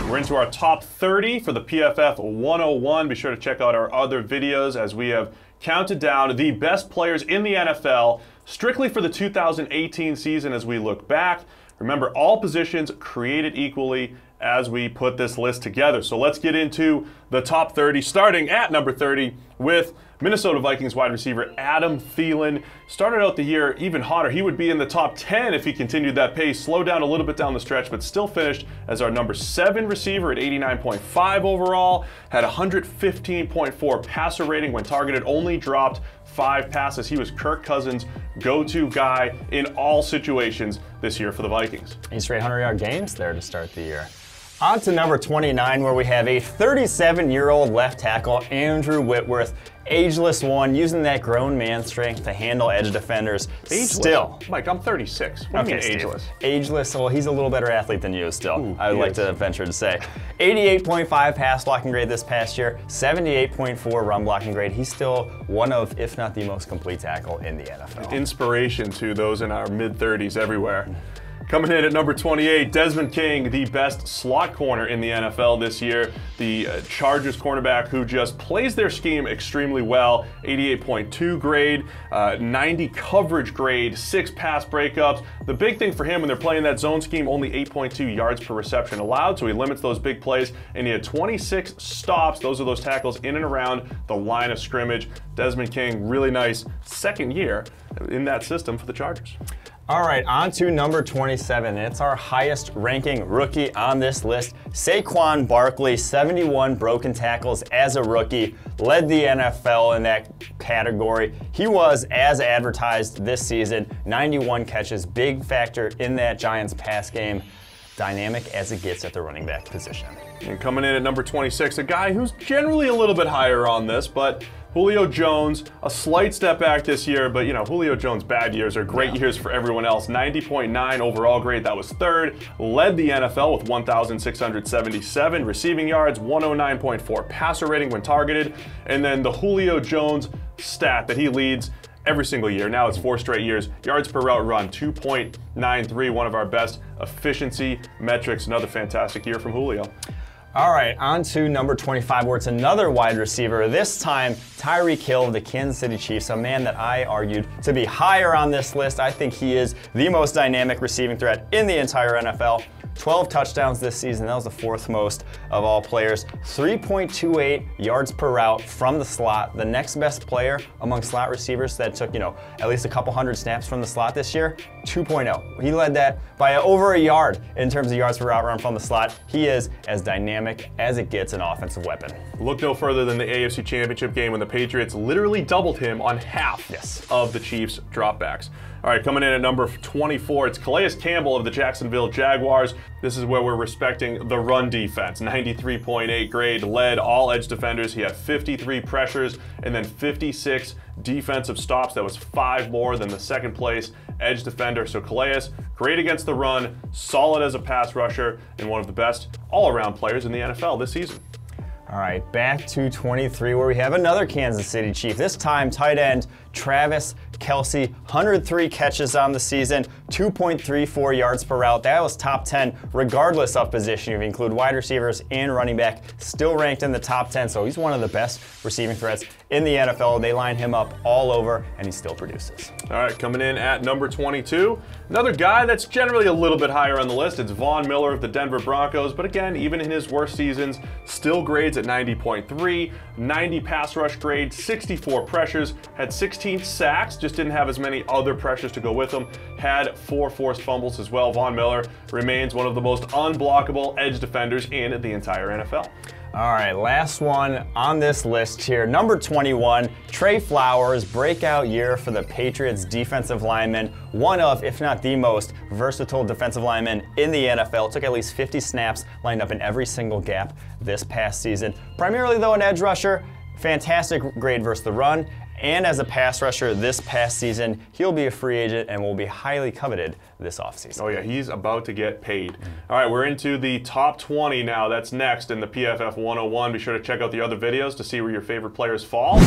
We're into our top 30 for the PFF 101. Be sure to check out our other videos as we have counted down the best players in the NFL strictly for the 2018 season as we look back. Remember, all positions created equally as we put this list together. So let's get into the top 30, starting at number 30 with Minnesota Vikings wide receiver Adam Thielen. Started out the year even hotter. He would be in the top 10 if he continued that pace. Slowed down a little bit down the stretch, but still finished as our number 7 receiver at 89.5 overall. Had 115.4 passer rating when targeted, only dropped 5 passes. He was Kirk Cousins' go-to guy in all situations this year for the Vikings. 8 straight 100-yard games there to start the year. On to number 29, where we have a 37-year-old left tackle, Andrew Whitworth, ageless one, using that grown man strength to handle edge defenders. Ageless? Still. Mike, I'm 36. What do you mean ageless? Ageless, well, he's a little better athlete than you still, Ooh, I would like to venture to say. 88.5 pass blocking grade this past year, 78.4 run blocking grade. He's still one of, if not the most complete tackle in the NFL. Inspiration to those in our mid-30s everywhere. Coming in at number 28, Desmond King, the best slot corner in the NFL this year. The Chargers cornerback who just plays their scheme extremely well. 88.2 grade, 90 coverage grade, 6 pass breakups. The big thing for him when they're playing that zone scheme, only 8.2 yards per reception allowed, so he limits those big plays. And he had 26 stops. Those are those tackles in and around the line of scrimmage. Desmond King, really nice second year in that system for the Chargers. All right, on to number 27. It's our highest ranking rookie on this list. Quan Barclay, 71 broken tackles as a rookie, led the NFL in that category. He was, as advertised this season, 91 catches, big factor in that Giants pass game. Dynamic as it gets at the running back position. And coming in at number 26, a guy who's generally a little bit higher on this, but Julio Jones, a slight step back this year, but you know, Julio Jones' bad years are great years for everyone else. 90.9 overall grade, that was third. Led the NFL with 1,677 receiving yards, 109.4 passer rating when targeted, and then the Julio Jones stat that he leads every single year. Now it's 4 straight years. Yards per route run, 2.93, one of our best efficiency metrics. Another fantastic year from Julio. All right, on to number 25, where it's another wide receiver. This time, Tyreek Hill of the Kansas City Chiefs, a man that I argued to be higher on this list. I think he is the most dynamic receiving threat in the entire NFL. 12 touchdowns this season. That was the 4th most of all players. 3.28 yards per route from the slot. The next best player among slot receivers that took, at least a couple hundred snaps from the slot this year, 2.0. He led that by over a yard in terms of yards per route run from the slot. He is as dynamic as it gets an offensive weapon. Look no further than the AFC Championship game when the Patriots literally doubled him on half of the Chiefs' dropbacks. All right, coming in at number 24, it's Calais Campbell of the Jacksonville Jaguars. This is where we're respecting the run defense. 93.8 grade, led all edge defenders. He had 53 pressures and then 56 defensive stops. That was 5 more than the second place edge defender. So Calais, great against the run, solid as a pass rusher, and one of the best all-around players in the NFL this season. All right, back to 23, where we have another Kansas City Chief. This time, tight end Travis Kelce, 103 catches on the season, 2.34 yards per route. That was top 10, regardless of position. If you include wide receivers and running back, still ranked in the top 10. So he's one of the best receiving threats in the NFL. They line him up all over, and he still produces. All right, coming in at number 22, another guy that's generally a little bit higher on the list. It's Von Miller of the Denver Broncos. But again, even in his worst seasons, still grades at 90.3, 90 pass rush grade, 64 pressures, had 16 sacks, just didn't have as many other pressures to go with them. Had 4 forced fumbles as well. Von Miller remains one of the most unblockable edge defenders in the entire NFL. All right, last one on this list here. Number 21, Trey Flowers, breakout year for the Patriots defensive lineman. One of, if not the most, versatile defensive lineman in the NFL. Took at least 50 snaps, lined up in every single gap this past season. Primarily, though, an edge rusher. Fantastic grade versus the run. And as a pass rusher this past season, he'll be a free agent and will be highly coveted this offseason. Oh yeah, he's about to get paid. All right, we're into the top 20 now. That's next in the PFF 101. Be sure to check out the other videos to see where your favorite players fall.